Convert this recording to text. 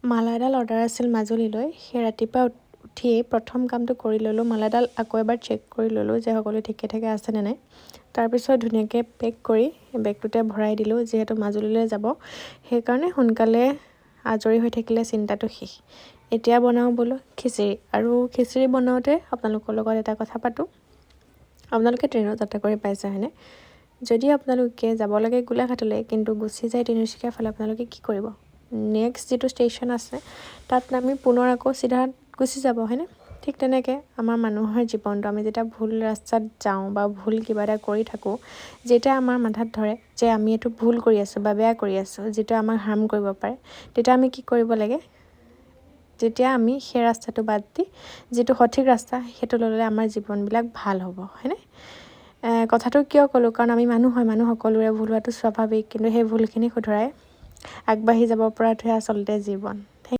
মালাডাল order আছিল মাজুলীলৈ। সেই ৰাতিপুৱা উঠিয়েই প্ৰথম কামটো কৰি ল'লোঁ, মালাডাল আকৌ এবাৰ চেক কৰি ল'লোঁ যে সকলো ঠিকে ঠাকে আছেনে নাই। তাৰপিছত ধুনীয়াকৈ পেক কৰি বেগটোতে ভৰাই দিলোঁ, যিহেতু মাজুলীলৈ যাব সেইকাৰণে সোনকালে আজৰি হৈ থাকিলে চিন্তাটো শেষ। এতিয়া বনাওঁ বোলো খিচিৰি, আৰু খিচিৰি বনাওঁতে আপোনালোকৰ লগত এটা কথা পাতোঁ। আপোনালোকে ট্ৰেইনত যাত্ৰা কৰি পাইছে হয়নে? যদি আপোনালোকে যাব লাগে গোলাঘাটলৈ কিন্তু গুচি যায় তিনিচুকীয়াৰ ফালে, আপোনালোকে কি কৰিব? নেক্সট যিটো ষ্টেচন আছে তাত নামি পুনৰ আকৌ চিধা গুচি যাব হয়নে? ঠিক তেনেকৈ আমাৰ মানুহৰ জীৱনটো, আমি যেতিয়া ভুল ৰাস্তাত যাওঁ বা ভুল কিবা এটা কৰি থাকোঁ, যেতিয়া আমাৰ মাথাত ধৰে যে আমি এইটো ভুল কৰি আছোঁ বা বেয়া কৰি আছোঁ, যিটো আমাক হাৰ্ম কৰিব পাৰে, তেতিয়া আমি কি কৰিব লাগে? যেতিয়া আমি সেই ৰাস্তাটো বাদ দি যিটো সঠিক ৰাস্তা সেইটো ল'লে আমাৰ জীৱনবিলাক ভাল হ'ব হয়নে? কথাটো কিয় ক'লোঁ? কাৰণ আমি মানুহ হয়, মানুহ সকলোৰে ভুল হোৱাটো স্বাভাৱিক, কিন্তু সেই ভুলখিনি শুধৰাই আগবাঢ়ি যাব পৰাটোহে আচলতে জীৱন।